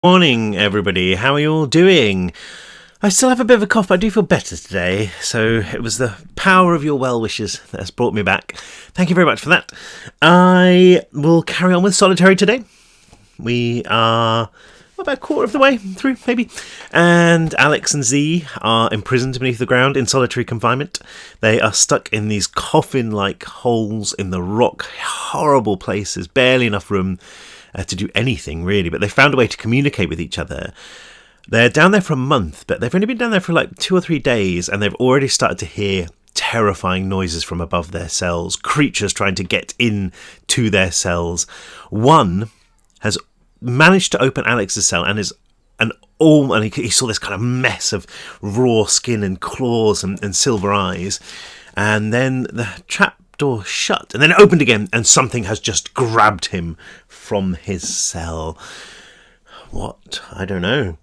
Morning, everybody. How are you all doing? I still have a bit of a cough, but I do feel better today. So it was the power of your well wishes that has brought me back. Thank you very much for that. I will carry on with Solitary today. We are about a quarter of the way through, maybe. And Alex and Z are imprisoned beneath the ground in solitary confinement. They are stuck in these coffin-like holes in the rock. Horrible places, barely enough room to do anything really, but they found a way to communicate with each other. They're down there for a month, but they've only been down there for like 2 or 3 days, and they've already started to hear terrifying noises from above their cells, creatures trying to get in to their cells. One has managed to open Alex's cell and he saw this kind of mess of raw skin and claws and silver eyes, and then the trap door shut and then it opened again, and something has just grabbed him from his cell. What? I don't know.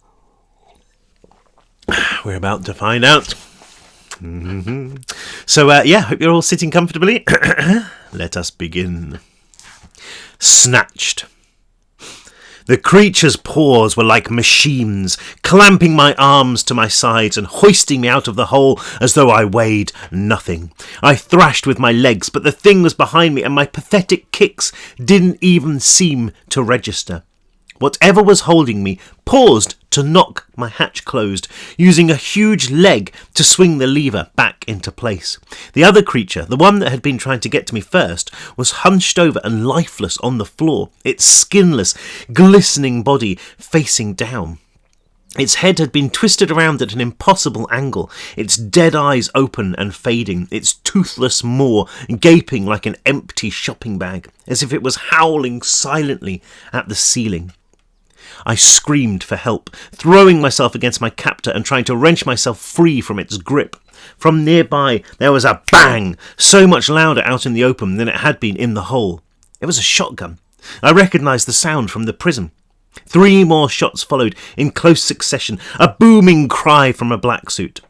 We're about to find out. So hope you're all sitting comfortably. Let us begin. Snatched. The creature's paws were like machines, clamping my arms to my sides and hoisting me out of the hole as though I weighed nothing. I thrashed with my legs, but the thing was behind me, and my pathetic kicks didn't even seem to register. Whatever was holding me paused to knock my hatch closed, using a huge leg to swing the lever back into place. The other creature, the one that had been trying to get to me first, was hunched over and lifeless on the floor, its skinless, glistening body facing down. Its head had been twisted around at an impossible angle, its dead eyes open and fading, its toothless maw gaping like an empty shopping bag, as if it was howling silently at the ceiling. I screamed for help, throwing myself against my captor and trying to wrench myself free from its grip. From nearby, there was a bang, so much louder out in the open than it had been in the hole. It was a shotgun. I recognised the sound from the prison. 3 more shots followed in close succession, a booming cry from a black suit.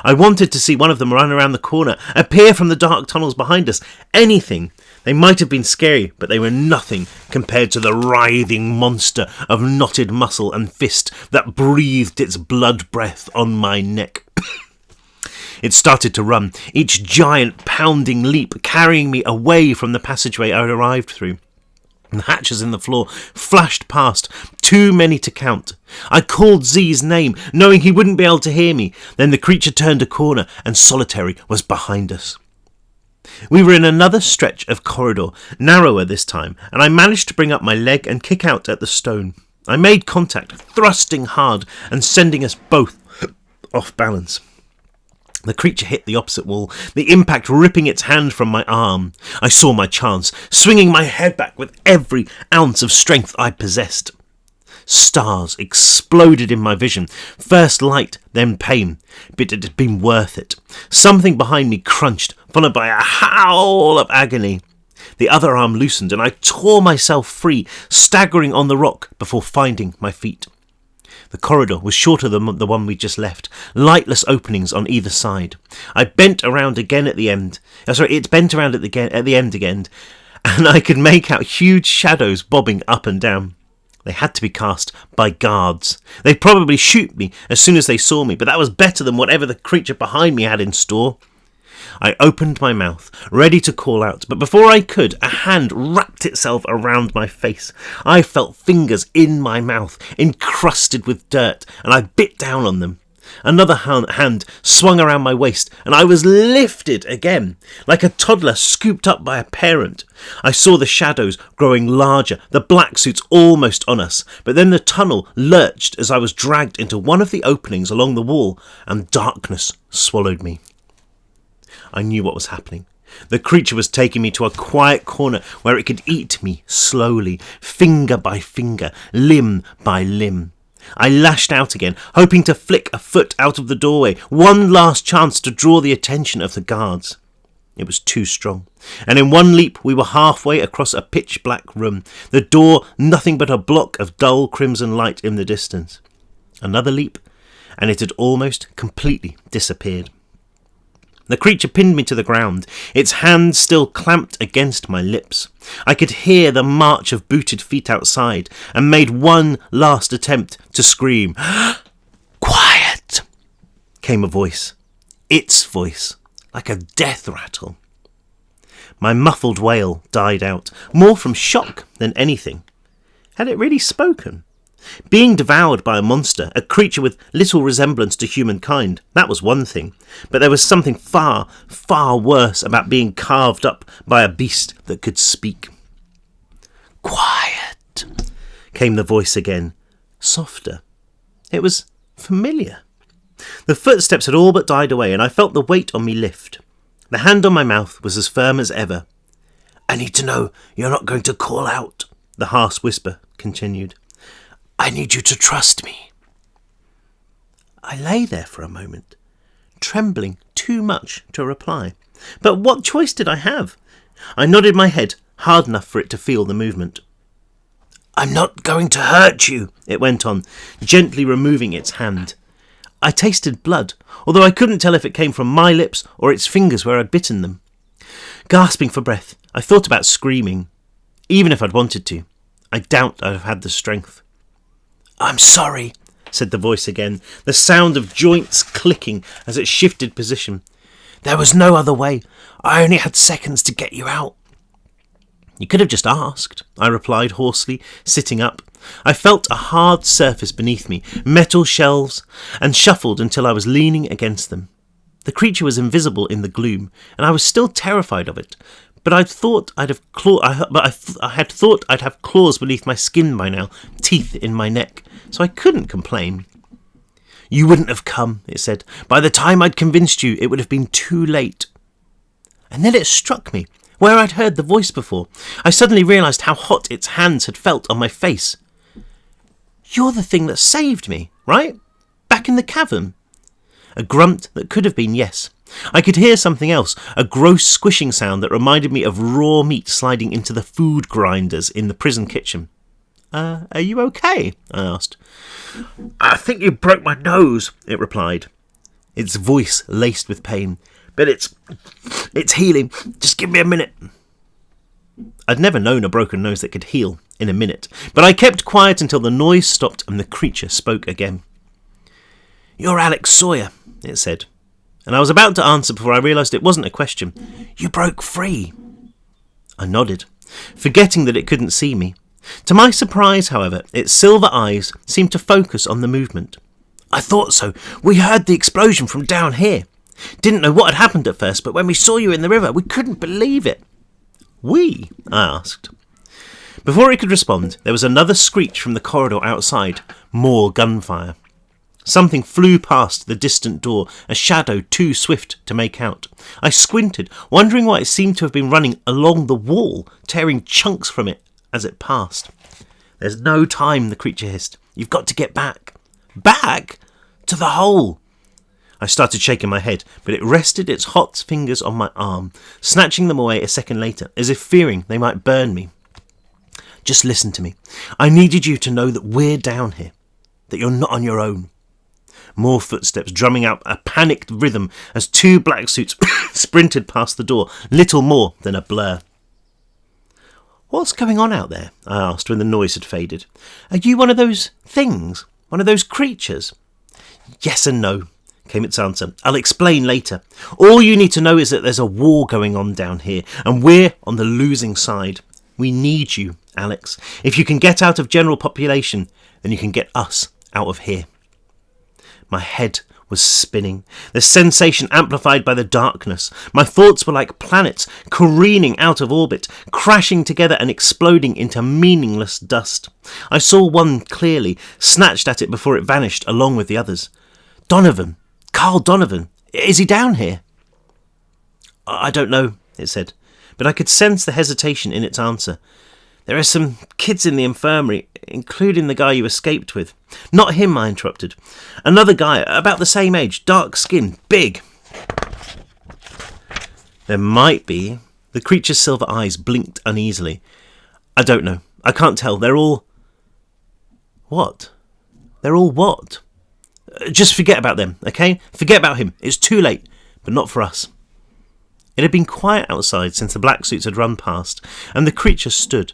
I wanted to see one of them run around the corner, appear from the dark tunnels behind us. Anything. They might have been scary, but they were nothing compared to the writhing monster of knotted muscle and fist that breathed its blood breath on my neck. It started to run, each giant pounding leap carrying me away from the passageway I had arrived through. The hatches in the floor flashed past, too many to count. I called Z's name, knowing he wouldn't be able to hear me. Then the creature turned a corner, and Solitary was behind us. We were in another stretch of corridor, narrower this time, and I managed to bring up my leg and kick out at the stone. I made contact, thrusting hard and sending us both off balance. The creature hit the opposite wall, the impact ripping its hand from my arm. I saw my chance, swinging my head back with every ounce of strength I possessed. Stars exploded in my vision, first light, then pain, but it had been worth it. Something behind me crunched, followed by a howl of agony. The other arm loosened, and I tore myself free, staggering on the rock before finding my feet. The corridor was shorter than the one we just left, lightless openings on either side. I bent around again at the end. It bent around at the end again, and I could make out huge shadows bobbing up and down. They had to be cast by guards. They'd probably shoot me as soon as they saw me, but that was better than whatever the creature behind me had in store. I opened my mouth, ready to call out, but before I could, a hand wrapped itself around my face. I felt fingers in my mouth, encrusted with dirt, and I bit down on them. Another hand swung around my waist, and I was lifted again, like a toddler scooped up by a parent. I saw the shadows growing larger, the black suits almost on us, but then the tunnel lurched as I was dragged into one of the openings along the wall, and darkness swallowed me. I knew what was happening. The creature was taking me to a quiet corner where it could eat me slowly, finger by finger, limb by limb. I lashed out again, hoping to flick a foot out of the doorway, one last chance to draw the attention of the guards. It was too strong, and in one leap we were halfway across a pitch-black room, the door nothing but a block of dull crimson light in the distance. Another leap, and it had almost completely disappeared. The creature pinned me to the ground, its hand still clamped against my lips. I could hear the march of booted feet outside, and made one last attempt to scream. "Quiet!" came a voice. Its voice, like a death rattle. My muffled wail died out, more from shock than anything. Had it really spoken? Being devoured by a monster, a creature with little resemblance to humankind, that was one thing. But there was something far, far worse about being carved up by a beast that could speak. "Quiet," came the voice again, softer. It was familiar. The footsteps had all but died away, and I felt the weight on me lift. The hand on my mouth was as firm as ever. "I need to know you're not going to call out," the harsh whisper continued. "I need you to trust me." I lay there for a moment, trembling too much to reply. But what choice did I have? I nodded my head hard enough for it to feel the movement. "I'm not going to hurt you," it went on, gently removing its hand. I tasted blood, although I couldn't tell if it came from my lips or its fingers where I'd bitten them. Gasping for breath, I thought about screaming. Even if I'd wanted to, I doubt I'd have had the strength. "I'm sorry," said the voice again, the sound of joints clicking as it shifted position. "There was no other way. I only had seconds to get you out." "You could have just asked," I replied hoarsely, sitting up. I felt a hard surface beneath me, metal shelves, and shuffled until I was leaning against them. The creature was invisible in the gloom, and I was still terrified of it. But I had thought I'd have claws beneath my skin by now, teeth in my neck, so I couldn't complain. "You wouldn't have come," it said. "By the time I'd convinced you, it would have been too late." And then it struck me, where I'd heard the voice before. I suddenly realised how hot its hands had felt on my face. "You're the thing that saved me, right? Back in the cavern." A grunt that could have been yes. I could hear something else, a gross squishing sound that reminded me of raw meat sliding into the food grinders in the prison kitchen. Are you okay?" I asked. "I think you broke my nose," it replied, its voice laced with pain. "But it's healing. Just give me a minute." I'd never known a broken nose that could heal in a minute, but I kept quiet until the noise stopped and the creature spoke again. "You're Alex Sawyer," it said. And I was about to answer before I realised it wasn't a question. "You broke free." I nodded, forgetting that it couldn't see me. To my surprise, however, its silver eyes seemed to focus on the movement. "I thought so. We heard the explosion from down here. Didn't know what had happened at first, but when we saw you in the river, we couldn't believe it." "We?" I asked. Before it could respond, there was another screech from the corridor outside. More gunfire. Something flew past the distant door, a shadow too swift to make out. I squinted, wondering why it seemed to have been running along the wall, tearing chunks from it as it passed. "There's no time," the creature hissed. "You've got to get back." "Back? To the hole." I started shaking my head, but it rested its hot fingers on my arm, snatching them away a second later, as if fearing they might burn me. "Just listen to me. I needed you to know that we're down here, that you're not on your own." More footsteps drumming out a panicked rhythm as two black suits sprinted past the door, little more than a blur. "What's going on out there?" I asked when the noise had faded. "Are you one of those things? One of those creatures?" "Yes and no," came its answer. "I'll explain later. All you need to know is that there's a war going on down here, and we're on the losing side. We need you, Alex. If you can get out of general population, then you can get us out of here." My head was spinning, the sensation amplified by the darkness. My thoughts were like planets careening out of orbit, crashing together and exploding into meaningless dust. I saw one clearly, snatched at it before it vanished along with the others. "Donovan. Carl Donovan. Is he down here?" "I don't know," it said, but I could sense the hesitation in its answer. "There are some kids in the infirmary, including the guy you escaped with." "Not him," I interrupted. "Another guy, about the same age, dark skin, big." "There might be." The creature's silver eyes blinked uneasily. "I don't know. I can't tell. They're all..." "What? They're all what?" "Just forget about them, okay? Forget about him. It's too late, but not for us." It had been quiet outside since the black suits had run past, and the creature stood.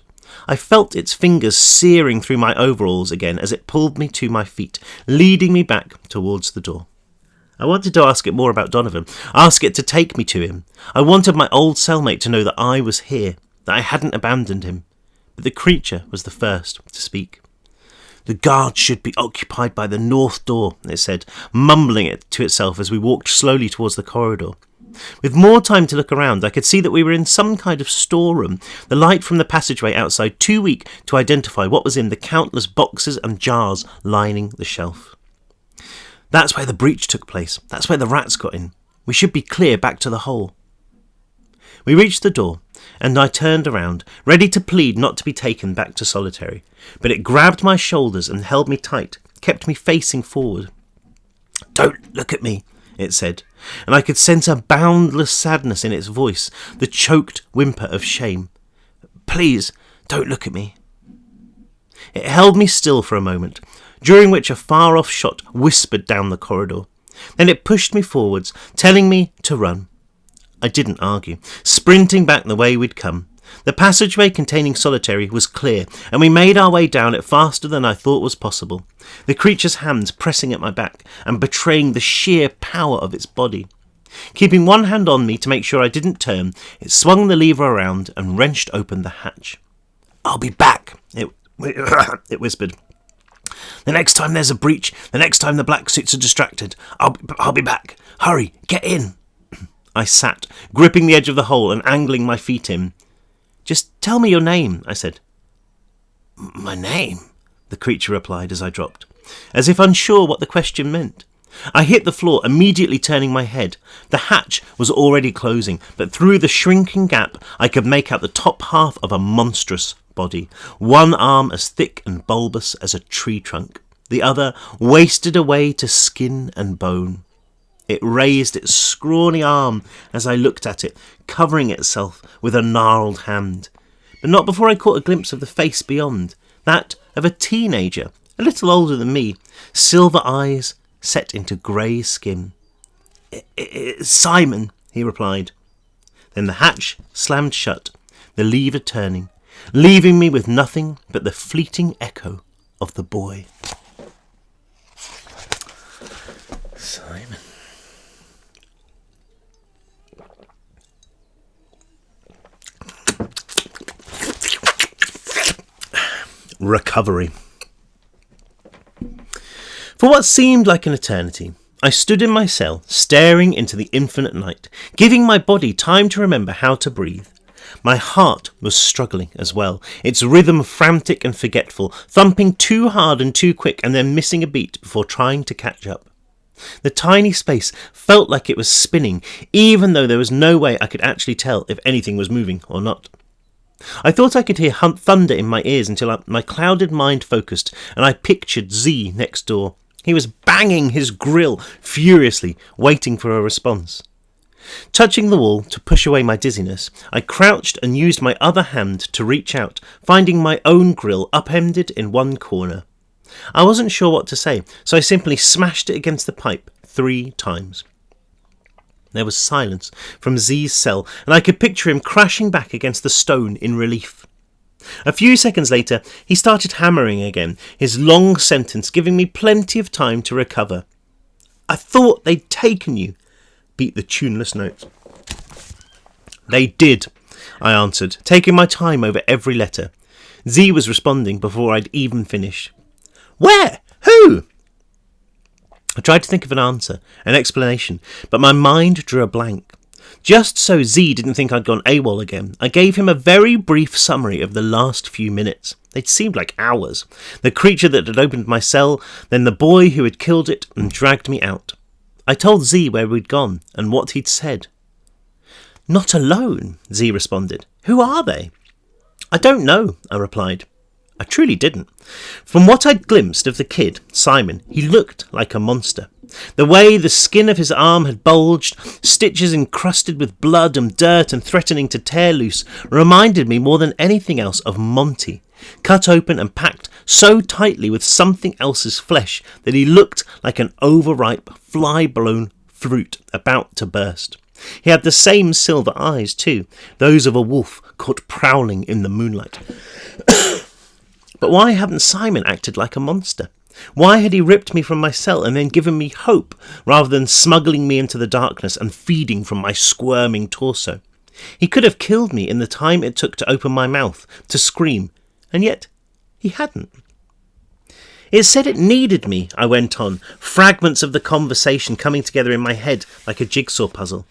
I felt its fingers searing through my overalls again as it pulled me to my feet, leading me back towards the door. I wanted to ask it more about Donovan, ask it to take me to him. I wanted my old cellmate to know that I was here, that I hadn't abandoned him. But the creature was the first to speak. "The guard should be occupied by the north door," it said, mumbling it to itself as we walked slowly towards the corridor. With more time to look around, I could see that we were in some kind of storeroom, the light from the passageway outside too weak to identify what was in the countless boxes and jars lining the shelf. "That's where the breach took place. That's where the rats got in. We should be clear back to the hole." We reached the door, and I turned around, ready to plead not to be taken back to solitary. But it grabbed my shoulders and held me tight, kept me facing forward. "Don't look at me," it said, and I could sense a boundless sadness in its voice, the choked whimper of shame. "Please, don't look at me." It held me still for a moment, during which a far-off shot whispered down the corridor. Then it pushed me forwards, telling me to run. I didn't argue, sprinting back the way we'd come. The passageway containing solitary was clear, and we made our way down it faster than I thought was possible, the creature's hands pressing at my back and betraying the sheer power of its body. Keeping one hand on me to make sure I didn't turn, it swung the lever around and wrenched open the hatch. "I'll be back," it whispered. "The next time there's a breach, the next time the black suits are distracted, I'll be back. Hurry, get in." I sat, gripping the edge of the hole and angling my feet in. "Just tell me your name," I said. "My name?" the creature replied as I dropped, as if unsure what the question meant. I hit the floor, immediately turning my head. The hatch was already closing, but through the shrinking gap I could make out the top half of a monstrous body, one arm as thick and bulbous as a tree trunk, the other wasted away to skin and bone. It raised its scrawny arm as I looked at it, covering itself with a gnarled hand. But not before I caught a glimpse of the face beyond, that of a teenager, a little older than me, silver eyes set into grey skin. It's Simon," he replied. Then the hatch slammed shut, the lever turning, leaving me with nothing but the fleeting echo of the boy. Simon. Recovery. For what seemed like an eternity, I stood in my cell, staring into the infinite night, giving my body time to remember how to breathe. My heart was struggling as well, its rhythm frantic and forgetful, thumping too hard and too quick and then missing a beat before trying to catch up. The tiny space felt like it was spinning, even though there was no way I could actually tell if anything was moving or not. I thought I could hear thunder in my ears until my clouded mind focused and I pictured Z next door. He was banging his grill furiously, waiting for a response. Touching the wall to push away my dizziness, I crouched and used my other hand to reach out, finding my own grill upended in one corner. I wasn't sure what to say, so I simply smashed it against the pipe 3 times. There was silence from Z's cell, and I could picture him crashing back against the stone in relief. A few seconds later, he started hammering again, his long sentence giving me plenty of time to recover. "I thought they'd taken you," beat the tuneless notes. "They did," I answered, taking my time over every letter. Z was responding before I'd even finished. "Where? Who?" I tried to think of an answer, an explanation, but my mind drew a blank. Just so Z didn't think I'd gone AWOL again, I gave him a very brief summary of the last few minutes. They'd seemed like hours. The creature that had opened my cell, then the boy who had killed it and dragged me out. I told Z where we'd gone and what he'd said. "Not alone," Z responded. "Who are they?" "I don't know," I replied. I truly didn't. From what I'd glimpsed of the kid, Simon, he looked like a monster. The way the skin of his arm had bulged, stitches encrusted with blood and dirt and threatening to tear loose, reminded me more than anything else of Monty, cut open and packed so tightly with something else's flesh that he looked like an overripe, fly-blown fruit about to burst. He had the same silver eyes too, those of a wolf caught prowling in the moonlight. But why hadn't Simon acted like a monster? Why had he ripped me from my cell and then given me hope, rather than smuggling me into the darkness and feeding from my squirming torso? He could have killed me in the time it took to open my mouth, to scream, and yet he hadn't. It said it needed me, I went on, fragments of the conversation coming together in my head like a jigsaw puzzle.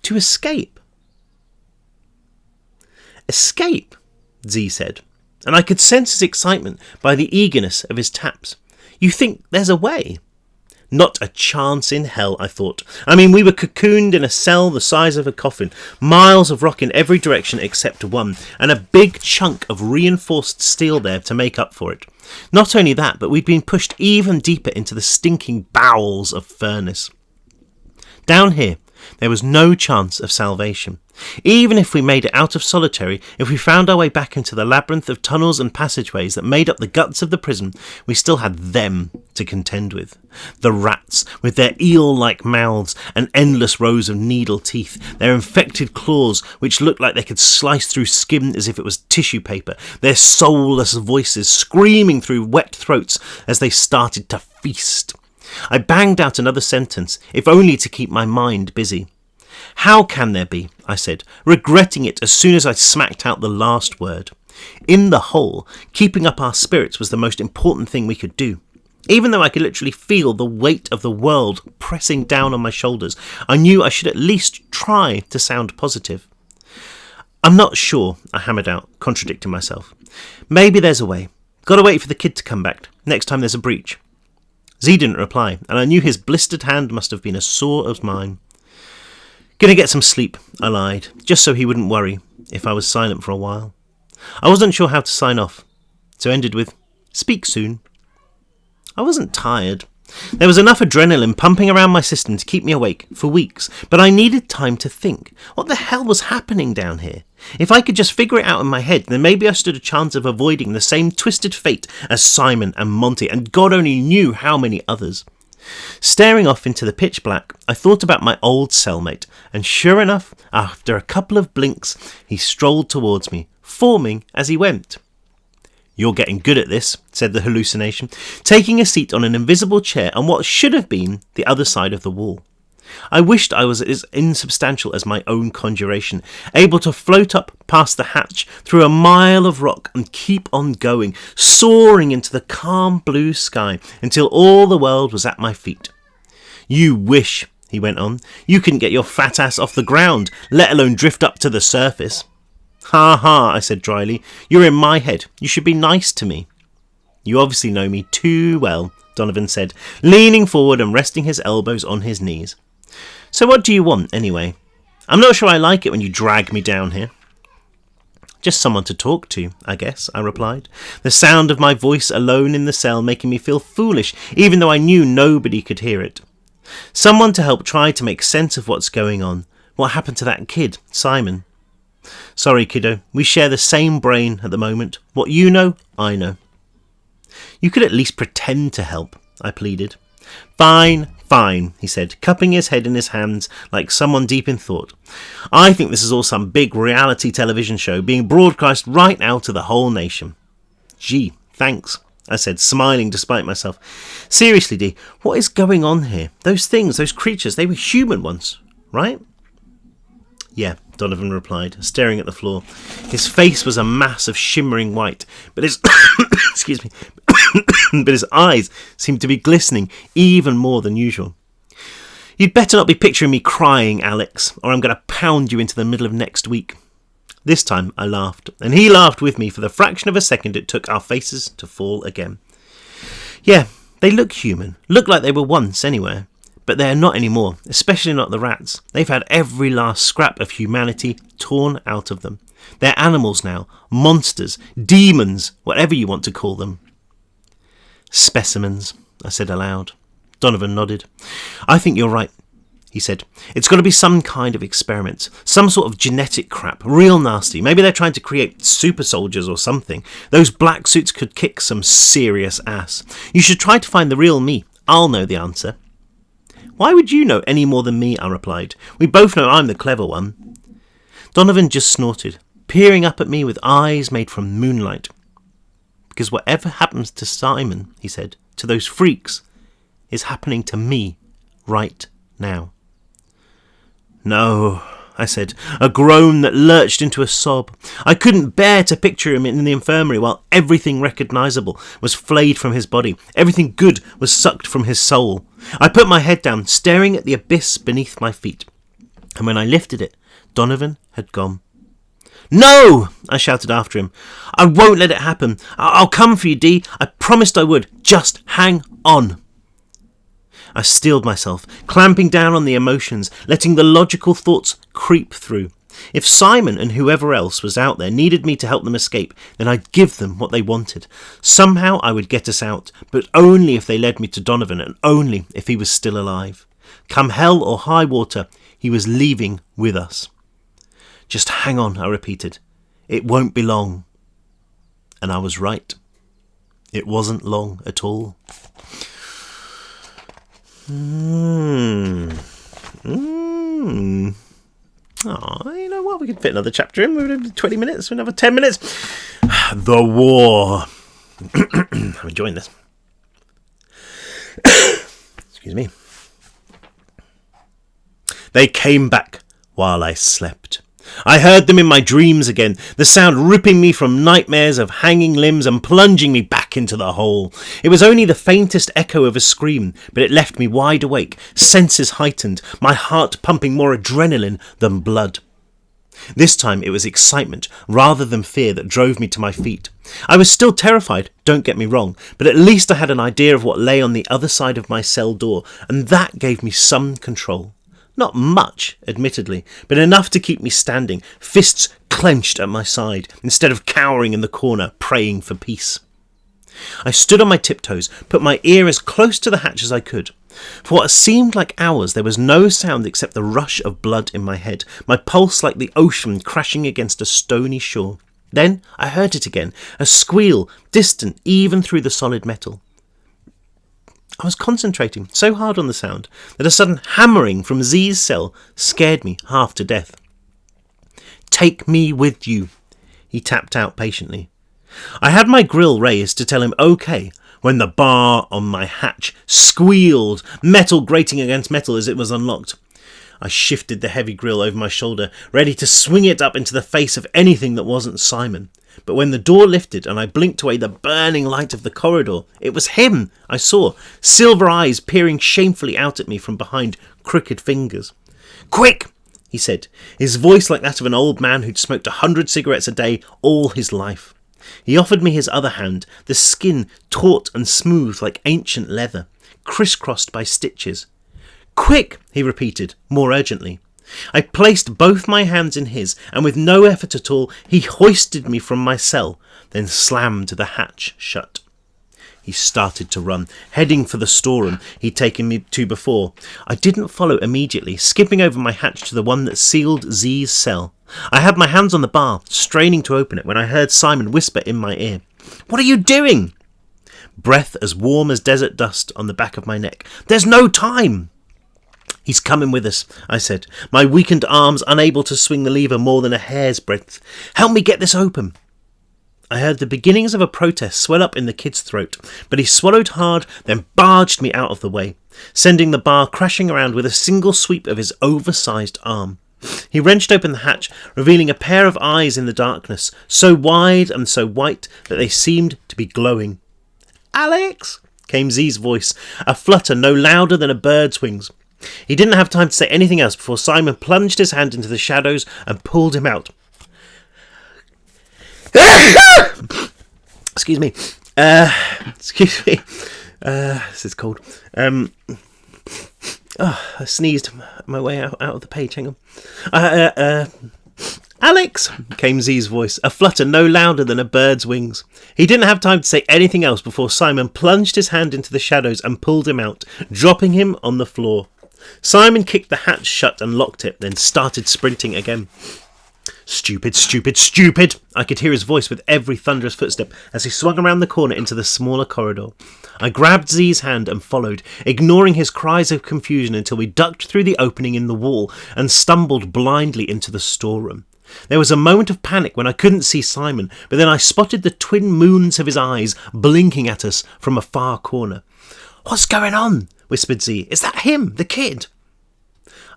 To escape. Escape, Z said, and I could sense his excitement by the eagerness of his taps. You think there's a way? Not a chance in hell, I thought. I mean, we were cocooned in a cell the size of a coffin, miles of rock in every direction except one, and a big chunk of reinforced steel there to make up for it. Not only that, but we'd been pushed even deeper into the stinking bowels of furnace. Down here, there was no chance of salvation. Even if we made it out of solitary, if we found our way back into the labyrinth of tunnels and passageways that made up the guts of the prison, we still had them to contend with. The rats, with their eel-like mouths and endless rows of needle teeth, their infected claws which looked like they could slice through skin as if it was tissue paper, their soulless voices screaming through wet throats as they started to feast. I banged out another sentence, if only to keep my mind busy. How can there be, I said, regretting it as soon as I smacked out the last word. In the whole, keeping up our spirits was the most important thing we could do. Even though I could literally feel the weight of the world pressing down on my shoulders, I knew I should at least try to sound positive. I'm not sure, I hammered out, contradicting myself. Maybe there's a way. Gotta wait for the kid to come back, next time there's a breach. Z didn't reply, and I knew his blistered hand must have been as sore as mine. Gonna get some sleep, I lied, just so he wouldn't worry if I was silent for a while. I wasn't sure how to sign off, so ended with, speak soon. I wasn't tired. There was enough adrenaline pumping around my system to keep me awake for weeks, but I needed time to think. What the hell was happening down here? If I could just figure it out in my head, then maybe I stood a chance of avoiding the same twisted fate as Simon and Monty, and God only knew how many others. Staring off into the pitch black, I thought about my old cellmate, and sure enough, after a couple of blinks, he strolled towards me, forming as he went. You're getting good at this, said the hallucination, taking a seat on an invisible chair on what should have been the other side of the wall. I wished I was as insubstantial as my own conjuration, able to float up past the hatch through a mile of rock and keep on going, soaring into the calm blue sky until all the world was at my feet. You wish, he went on, you couldn't get your fat ass off the ground, let alone drift up to the surface. Ha ha, I said dryly, you're in my head, you should be nice to me. You obviously know me too well, Donovan said, leaning forward and resting his elbows on his knees. So what do you want, anyway? I'm not sure I like it when you drag me down here. Just someone to talk to, I guess, I replied, the sound of my voice alone in the cell making me feel foolish, even though I knew nobody could hear it. Someone to help try to make sense of what's going on. What happened to that kid, Simon? Sorry, kiddo, we share the same brain at the moment. What you know, I know. You could at least pretend to help, I pleaded. Fine, he said, cupping his head in his hands like someone deep in thought. I think this is all some big reality television show being broadcast right now to the whole nation. Gee, thanks, I said, smiling despite myself. Seriously, Dee, what is going on here? Those things, those creatures, they were human once, right? Yeah, Donovan replied, staring at the floor. His face was a mass of shimmering white, but his excuse me, but his eyes seemed to be glistening even more than usual. You'd better not be picturing me crying, Alex, or I'm going to pound you into the middle of next week. This time I laughed, and he laughed with me for the fraction of a second it took our faces to fall again. Yeah, they look human, look like they were once anyway. But they are not anymore, especially not the rats. They've had every last scrap of humanity torn out of them. They're animals now, monsters, demons, whatever you want to call them. Specimens, I said aloud. Donovan nodded. I think you're right, he said. It's got to be some kind of experiment, some sort of genetic crap, real nasty. Maybe they're trying to create super soldiers or something. Those black suits could kick some serious ass. You should try to find the real me. I'll know the answer. Why would you know any more than me? I replied. We both know I'm the clever one. Donovan just snorted, peering up at me with eyes made from moonlight. Because whatever happens to Simon, he said, to those freaks, is happening to me right now. No, I said, a groan that lurched into a sob. I couldn't bear to picture him in the infirmary while everything recognisable was flayed from his body. Everything good was sucked from his soul. I put my head down, staring at the abyss beneath my feet. And when I lifted it, Donovan had gone. No! I shouted after him. I won't let it happen. I'll come for you, Dee. I promised I would. Just hang on. I steeled myself, clamping down on the emotions, letting the logical thoughts creep through. If Simon and whoever else was out there needed me to help them escape, then I'd give them what they wanted. Somehow I would get us out, but only if they led me to Donovan and only if he was still alive. Come hell or high water, he was leaving with us. Just hang on, I repeated. It won't be long. And I was right. It wasn't long at all. Oh, you know what? We could fit another chapter in. We're 20 minutes, another 10 minutes. The war. I'm enjoying this. Excuse me. They came back while I slept. I heard them in my dreams again, the sound ripping me from nightmares of hanging limbs and plunging me back into the hole. It was only the faintest echo of a scream, but it left me wide awake, senses heightened, my heart pumping more adrenaline than blood. This time it was excitement rather than fear that drove me to my feet. I was still terrified, don't get me wrong, but at least I had an idea of what lay on the other side of my cell door, and that gave me some control. Not much, admittedly, but enough to keep me standing, fists clenched at my side, instead of cowering in the corner, praying for peace. I stood on my tiptoes, put my ear as close to the hatch as I could. For what seemed like hours, there was no sound except the rush of blood in my head, my pulse like the ocean crashing against a stony shore. Then I heard it again, a squeal, distant even through the solid metal. I was concentrating so hard on the sound that a sudden hammering from Z's cell scared me half to death. Take me with you, he tapped out patiently. I had my grill raised to tell him okay when the bar on my hatch squealed, metal grating against metal as it was unlocked. I shifted the heavy grill over my shoulder, ready to swing it up into the face of anything that wasn't Simon. But when the door lifted and I blinked away the burning light of the corridor, it was him I saw, silver eyes peering shamefully out at me from behind crooked fingers. Quick, he said, his voice like that of an old man who'd smoked 100 cigarettes a day all his life. He offered me his other hand, the skin taut and smooth like ancient leather, crisscrossed by stitches. Quick, he repeated, more urgently. I placed both my hands in his, and with no effort at all, he hoisted me from my cell, then slammed the hatch shut. He started to run, heading for the storeroom he'd taken me to before. I didn't follow immediately, skipping over my hatch to the one that sealed Z's cell. I had my hands on the bar, straining to open it, when I heard Simon whisper in my ear, "What are you doing?" Breath as warm as desert dust on the back of my neck. "There's no time!" "He's coming with us," I said, my weakened arms unable to swing the lever more than a hair's breadth. "Help me get this open." I heard the beginnings of a protest swell up in the kid's throat, but he swallowed hard, then barged me out of the way, sending the bar crashing around with a single sweep of his oversized arm. He wrenched open the hatch, revealing a pair of eyes in the darkness, so wide and so white that they seemed to be glowing. "Alex!" came Z's voice, a flutter no louder than a bird's wings. He didn't have time to say anything else before Simon plunged his hand into the shadows and pulled him out. Excuse me. This is cold. I sneezed my way out of the page. Hang on. "Alex!" came Z's voice, a flutter no louder than a bird's wings. He didn't have time to say anything else before Simon plunged his hand into the shadows and pulled him out, dropping him on the floor. Simon kicked the hatch shut and locked it, then started sprinting again. Stupid, stupid, stupid! I could hear his voice with every thunderous footstep as he swung around the corner into the smaller corridor. I grabbed Z's hand and followed, ignoring his cries of confusion until we ducked through the opening in the wall and stumbled blindly into the storeroom. There was a moment of panic when I couldn't see Simon, but then I spotted the twin moons of his eyes blinking at us from a far corner. "What's going on?" whispered Z. "Is that him, the kid?"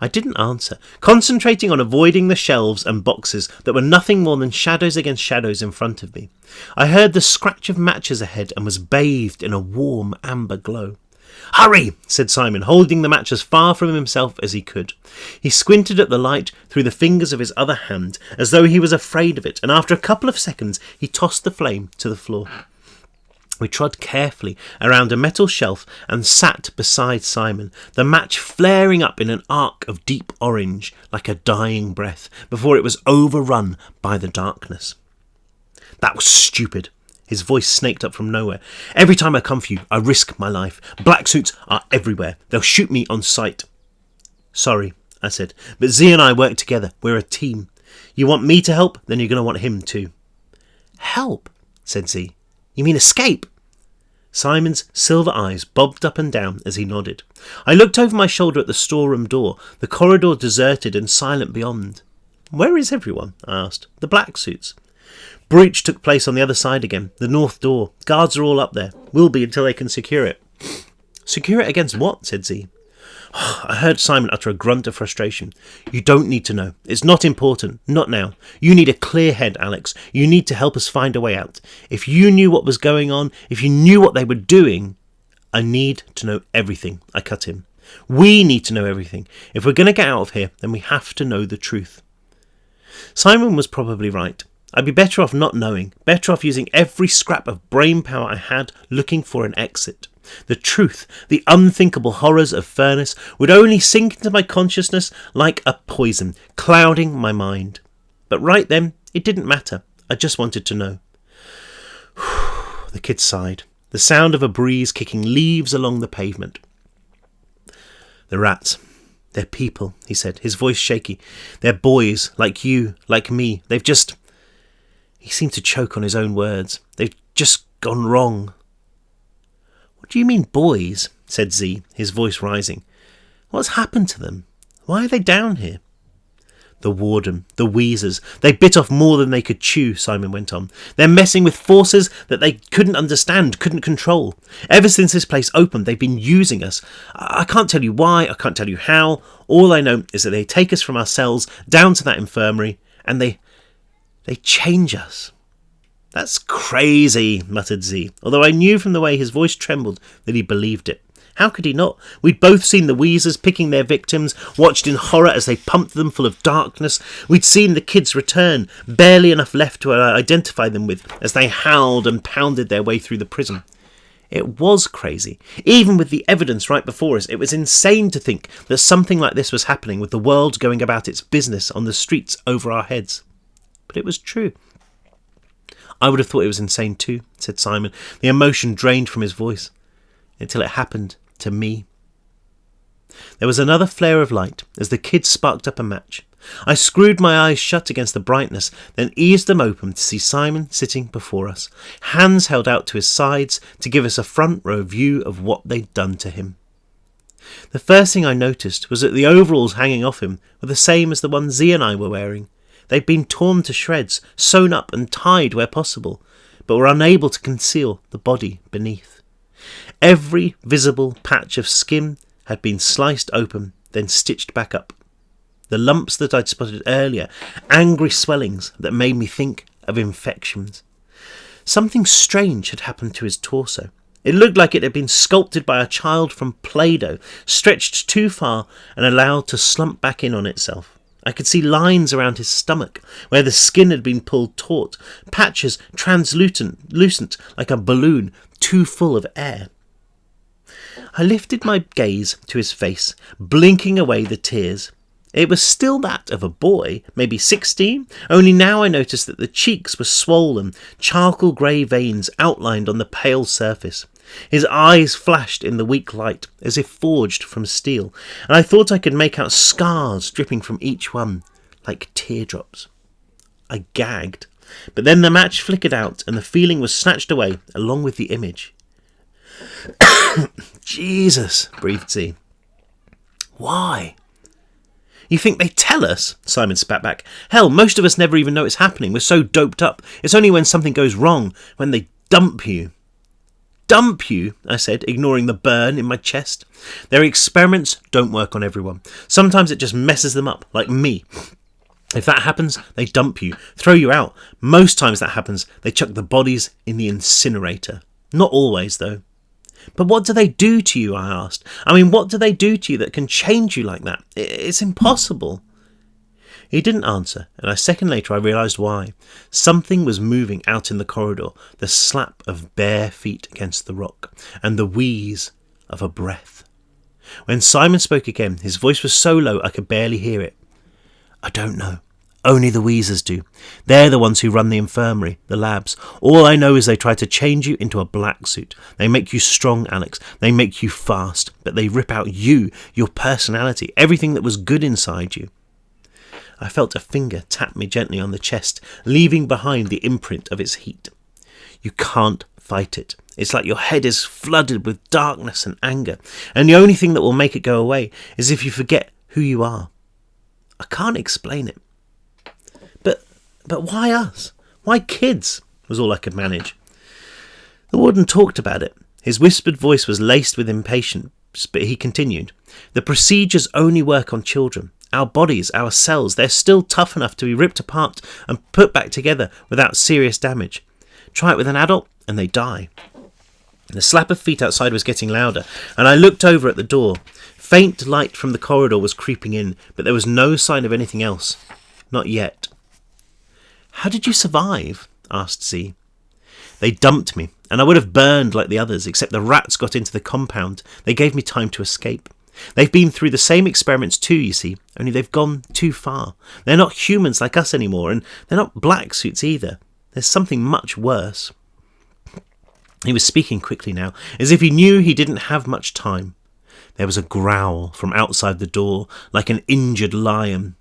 I didn't answer, concentrating on avoiding the shelves and boxes that were nothing more than shadows against shadows in front of me. I heard the scratch of matches ahead and was bathed in a warm amber glow. "Hurry," said Simon, holding the match as far from himself as he could. He squinted at the light through the fingers of his other hand, as though he was afraid of it, and after a couple of seconds he tossed the flame to the floor. We trod carefully around a metal shelf and sat beside Simon, the match flaring up in an arc of deep orange like a dying breath before it was overrun by the darkness. "That was stupid." His voice snaked up from nowhere. "Every time I come for you, I risk my life. Black suits are everywhere. They'll shoot me on sight." "Sorry," I said, "but Z and I work together. We're a team. You want me to help, then you're going to want him too." "Help?" said Z. "You mean escape?" Simon's silver eyes bobbed up and down as he nodded. I looked over my shoulder at the storeroom door, the corridor deserted and silent beyond. "Where is everyone?" I asked. "The black suits." "Breach took place on the other side again, the north door. Guards are all up there. Will be until they can secure it." "Secure it against what?" said Z. I heard Simon utter a grunt of frustration. "You don't need to know. It's not important. Not now. You need a clear head, Alex. You need to help us find a way out. If you knew what was going on, if you knew what they were doing..." "I need to know everything," I cut in. "We need to know everything. If we're going to get out of here, then we have to know the truth." Simon was probably right. I'd be better off not knowing, better off using every scrap of brain power I had looking for an exit. The truth, the unthinkable horrors of Furness, would only sink into my consciousness like a poison, clouding my mind. But right then, it didn't matter. I just wanted to know. The kid sighed, the sound of a breeze kicking leaves along the pavement. "The rats. They're people," he said, his voice shaky. "They're boys, like you, like me. They've just..." He seemed to choke on his own words. "They've just gone wrong." "What do you mean, boys?" said Z, his voice rising. "What's happened to them? Why are they down here?" "The warden, the wheezers, they bit off more than they could chew," Simon went on. "They're messing with forces that they couldn't understand, couldn't control. Ever since this place opened, they've been using us. I can't tell you why, I can't tell you how. All I know is that they take us from our cells down to that infirmary, and they change us." "That's crazy," muttered Z, although I knew from the way his voice trembled that he believed it. How could he not? We'd both seen the Wheezers picking their victims, watched in horror as they pumped them full of darkness. We'd seen the kids return, barely enough left to identify them with, as they howled and pounded their way through the prison. It was crazy. Even with the evidence right before us, it was insane to think that something like this was happening with the world going about its business on the streets over our heads. But it was true. "I would have thought it was insane too," said Simon, the emotion drained from his voice. "Until it happened to me." There was another flare of light as the kid sparked up a match. I screwed my eyes shut against the brightness, then eased them open to see Simon sitting before us, hands held out to his sides to give us a front row view of what they'd done to him. The first thing I noticed was that the overalls hanging off him were the same as the ones Z and I were wearing. They'd been torn to shreds, sewn up and tied where possible, but were unable to conceal the body beneath. Every visible patch of skin had been sliced open, then stitched back up. The lumps that I'd spotted earlier, angry swellings that made me think of infections. Something strange had happened to his torso. It looked like it had been sculpted by a child from Play-Doh, stretched too far and allowed to slump back in on itself. I could see lines around his stomach, where the skin had been pulled taut, patches translucent like a balloon too full of air. I lifted my gaze to his face, blinking away the tears. It was still that of a boy, maybe 16, only now I noticed that the cheeks were swollen, charcoal grey veins outlined on the pale surface. His eyes flashed in the weak light, as if forged from steel, and I thought I could make out scars dripping from each one, like teardrops. I gagged. But then the match flickered out and the feeling was snatched away along with the image. Jesus, breathed Z. Why? You think they tell us? Simon spat back. Hell, most of us never even know it's happening. We're so doped up. It's only when something goes wrong, when they dump you. Dump you, I said, ignoring the burn in my chest. Their experiments don't work on everyone. Sometimes it just messes them up, like me. If that happens, they dump you, throw you out. Most times that happens, they chuck the bodies in the incinerator. Not always, though. But what do they do to you, I asked. I mean, what do they do to you that can change you like that? It's impossible. He didn't answer, and a second later I realised why. Something was moving out in the corridor, the slap of bare feet against the rock, and the wheeze of a breath. When Simon spoke again, his voice was so low I could barely hear it. I don't know. Only the Weezers do. They're the ones who run the infirmary, the labs. All I know is they try to change you into a black suit. They make you strong, Alex. They make you fast. But they rip out you, your personality, everything that was good inside you. I felt a finger tap me gently on the chest, leaving behind the imprint of its heat. You can't fight it. It's like your head is flooded with darkness and anger. And the only thing that will make it go away is if you forget who you are. I can't explain it. But why us? Why kids? Was all I could manage. The warden talked about it. His whispered voice was laced with impatience, but he continued. The procedures only work on children. Our bodies, our cells, they're still tough enough to be ripped apart and put back together without serious damage. Try it with an adult and they die. The slap of feet outside was getting louder, and I looked over at the door. Faint light from the corridor was creeping in, but there was no sign of anything else. Not yet. How did you survive? Asked Z. They dumped me, and I would have burned like the others, except the rats got into the compound. They gave me time to escape. They've been through the same experiments too, you see, only they've gone too far. They're not humans like us anymore, and they're not black suits either. There's something much worse. He was speaking quickly now, as if he knew he didn't have much time. There was a growl from outside the door, like an injured lion.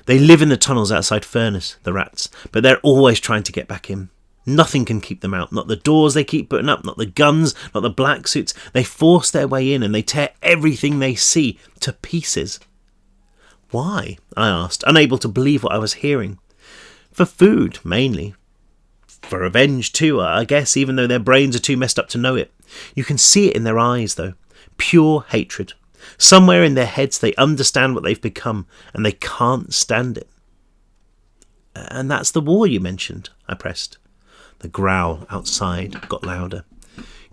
They live in the tunnels outside Furnace, the rats, but they're always trying to get back in. Nothing can keep them out, not the doors they keep putting up, not the guns, not the black suits. They force their way in and they tear everything they see to pieces. Why? I asked, unable to believe what I was hearing. For food, mainly. For revenge too, I guess, even though their brains are too messed up to know it. You can see it in their eyes, though. Pure hatred. Somewhere in their heads they understand what they've become, and they can't stand it. And that's the war you mentioned, I pressed. The growl outside got louder.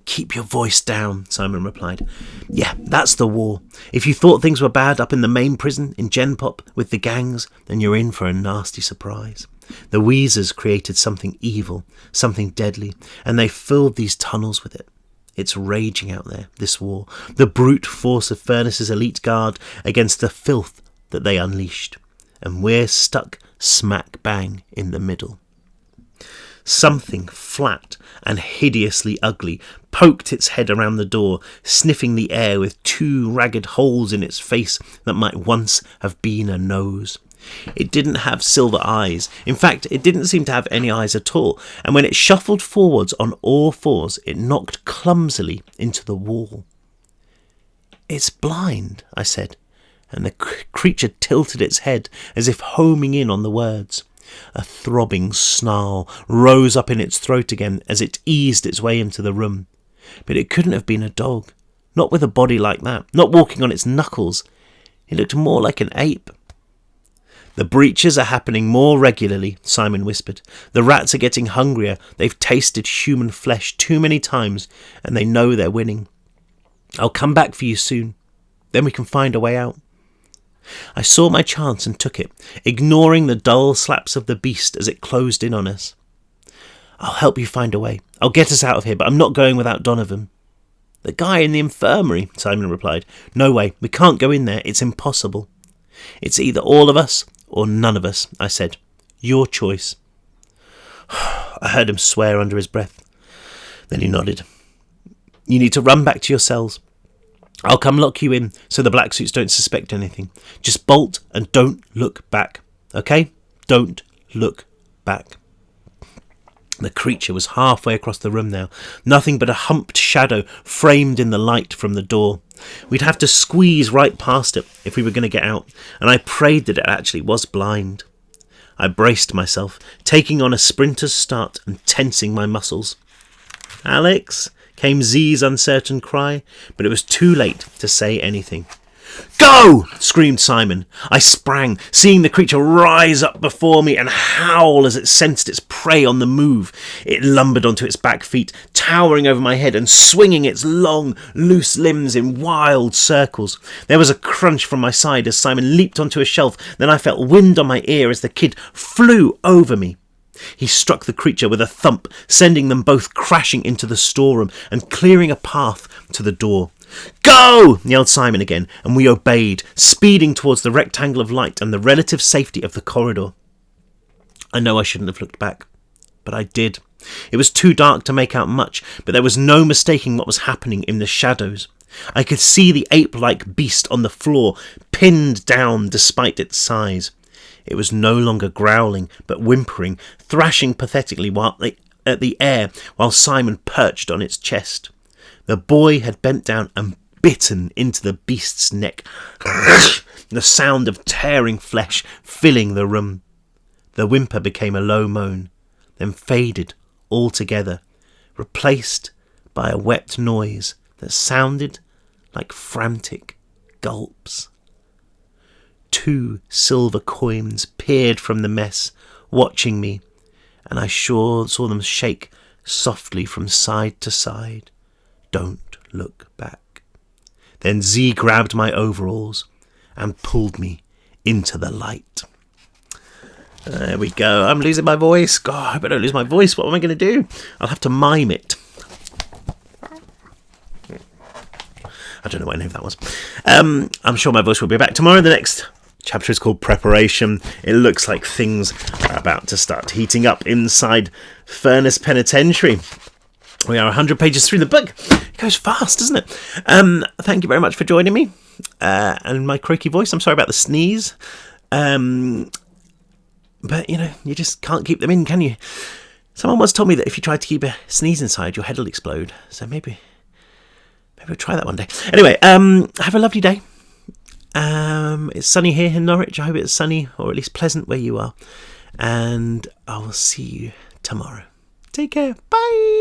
Keep your voice down, Simon replied. Yeah, that's the war. If you thought things were bad up in the main prison in Genpop with the gangs, then you're in for a nasty surprise. The Weezers created something evil, something deadly, and they filled these tunnels with it. It's raging out there, this war, the brute force of Furnace's elite guard against the filth that they unleashed. And we're stuck smack bang in the middle. Something flat and hideously ugly poked its head around the door, sniffing the air with two ragged holes in its face that might once have been a nose. It didn't have silver eyes. In fact, it didn't seem to have any eyes at all, and when it shuffled forwards on all fours, it knocked clumsily into the wall. It's blind, I said, and the creature tilted its head as if homing in on the words. A throbbing snarl rose up in its throat again as it eased its way into the room. But it couldn't have been a dog, not with a body like that, not walking on its knuckles. It looked more like an ape. The breaches are happening more regularly, Simon whispered. The rats are getting hungrier. They've tasted human flesh too many times, and they know they're winning. I'll come back for you soon. Then we can find a way out. I saw my chance and took it, ignoring the dull slaps of the beast as it closed in on us. I'll help you find a way. I'll get us out of here, but I'm not going without Donovan. The guy in the infirmary, Simon replied. No way. We can't go in there. It's impossible. It's either all of us or none of us, I said. Your choice. I heard him swear under his breath. Then he nodded. You need to run back to your cells. I'll come lock you in so the black suits don't suspect anything. Just bolt and don't look back, okay? Don't look back. The creature was halfway across the room now, nothing but a humped shadow framed in the light from the door. We'd have to squeeze right past it if we were going to get out, and I prayed that it actually was blind. I braced myself, taking on a sprinter's start and tensing my muscles. "Alex," came Z's uncertain cry, but it was too late to say anything. "Go!" screamed Simon. I sprang, seeing the creature rise up before me and howl as it sensed its prey on the move. It lumbered onto its back feet, towering over my head and swinging its long, loose limbs in wild circles. There was a crunch from my side as Simon leaped onto a shelf. Then I felt wind on my ear as the kid flew over me. He struck the creature with a thump, sending them both crashing into the storeroom and clearing a path to the door. "Go!" yelled Simon again, and we obeyed, speeding towards the rectangle of light and the relative safety of the corridor. I know I shouldn't have looked back, but I did. It was too dark to make out much, but there was no mistaking what was happening in the shadows. I could see the ape-like beast on the floor, pinned down despite its size. It was no longer growling, but whimpering, thrashing pathetically at the air while Simon perched on its chest. The boy had bent down and bitten into the beast's neck, the sound of tearing flesh filling the room. The whimper became a low moan, then faded altogether, replaced by a wet noise that sounded like frantic gulps. 2 silver coins peered from the mess, watching me, and I saw them shake softly from side to side. "Don't look back." Then Z grabbed my overalls and pulled me into the light. There we go. I'm losing my voice. God, I hope I don't lose my voice. What am I going to do? I'll have to mime it. I don't know what any of that was. I'm sure my voice will be back tomorrow. The next chapter is called Preparation. It looks like things are about to start heating up inside Furnace Penitentiary. We are 100 pages through the book. It goes fast, doesn't it? Thank you very much for joining me. And my croaky voice. I'm sorry about the sneeze. But, you just can't keep them in, can you? Someone once told me that if you try to keep a sneeze inside, your head will explode. So maybe we'll try that one day. Anyway, have a lovely day. It's sunny here in Norwich. I hope it's sunny, or at least pleasant where you are. And I will see you tomorrow. Take care. Bye.